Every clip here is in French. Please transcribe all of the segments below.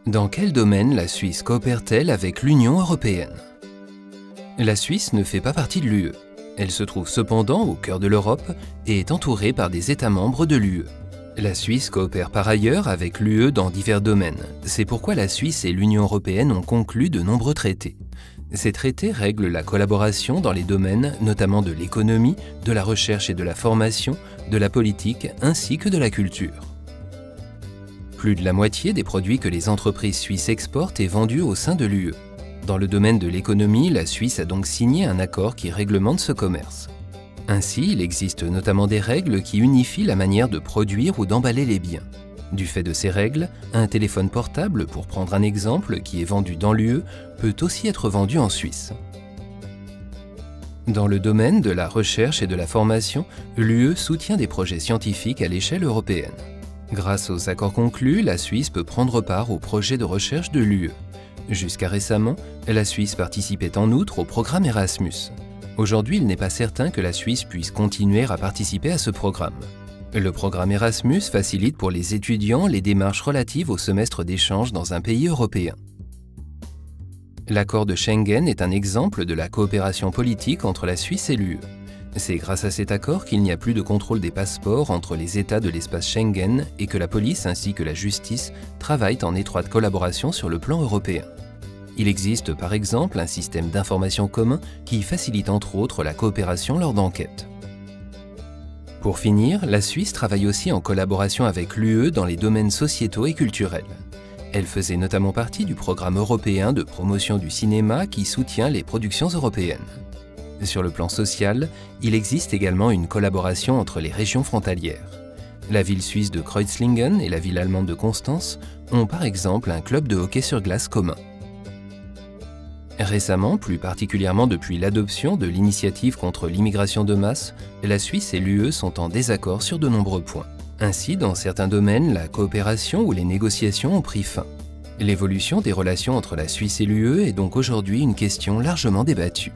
Dans quel domaine la Suisse coopère-t-elle avec l'Union européenne? La Suisse ne fait pas partie de l'UE. Elle se trouve cependant au cœur de l'Europe et est entourée par des États membres de l'UE. La Suisse coopère par ailleurs avec l'UE dans divers domaines. C'est pourquoi la Suisse et l'Union européenne ont conclu de nombreux traités. Ces traités règlent la collaboration dans les domaines notamment de l'économie, de la recherche et de la formation, de la politique ainsi que de la culture. Plus de la moitié des produits que les entreprises suisses exportent est vendue au sein de l'UE. Dans le domaine de l'économie, la Suisse a donc signé un accord qui réglemente ce commerce. Ainsi, il existe notamment des règles qui unifient la manière de produire ou d'emballer les biens. Du fait de ces règles, un téléphone portable, pour prendre un exemple, qui est vendu dans l'UE, peut aussi être vendu en Suisse. Dans le domaine de la recherche et de la formation, l'UE soutient des projets scientifiques à l'échelle européenne. Grâce aux accords conclus, la Suisse peut prendre part aux projets de recherche de l'UE. Jusqu'à récemment, la Suisse participait en outre au programme Erasmus. Aujourd'hui, il n'est pas certain que la Suisse puisse continuer à participer à ce programme. Le programme Erasmus facilite pour les étudiants les démarches relatives au semestre d'échange dans un pays européen. L'accord de Schengen est un exemple de la coopération politique entre la Suisse et l'UE. C'est grâce à cet accord qu'il n'y a plus de contrôle des passeports entre les États de l'espace Schengen et que la police ainsi que la justice travaillent en étroite collaboration sur le plan européen. Il existe par exemple un système d'information commun qui facilite entre autres la coopération lors d'enquêtes. Pour finir, la Suisse travaille aussi en collaboration avec l'UE dans les domaines sociétaux et culturels. Elle faisait notamment partie du programme européen de promotion du cinéma qui soutient les productions européennes. Sur le plan social, il existe également une collaboration entre les régions frontalières. La ville suisse de Kreuzlingen et la ville allemande de Constance ont par exemple un club de hockey sur glace commun. Récemment, plus particulièrement depuis l'adoption de l'initiative contre l'immigration de masse, la Suisse et l'UE sont en désaccord sur de nombreux points. Ainsi, dans certains domaines, la coopération ou les négociations ont pris fin. L'évolution des relations entre la Suisse et l'UE est donc aujourd'hui une question largement débattue.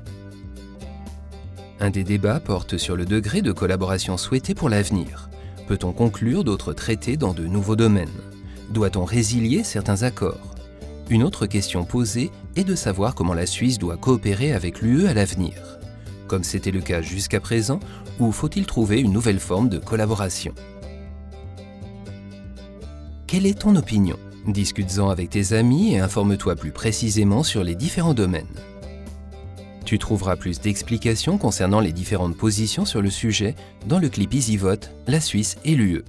Un des débats porte sur le degré de collaboration souhaité pour l'avenir. Peut-on conclure d'autres traités dans de nouveaux domaines? Doit-on résilier certains accords? Une autre question posée est de savoir comment la Suisse doit coopérer avec l'UE à l'avenir. Comme c'était le cas jusqu'à présent, ou faut-il trouver une nouvelle forme de collaboration? Quelle est ton opinion? Discute-en avec tes amis et informe-toi plus précisément sur les différents domaines. Tu trouveras plus d'explications concernant les différentes positions sur le sujet dans le clip EasyVote, la Suisse et l'UE.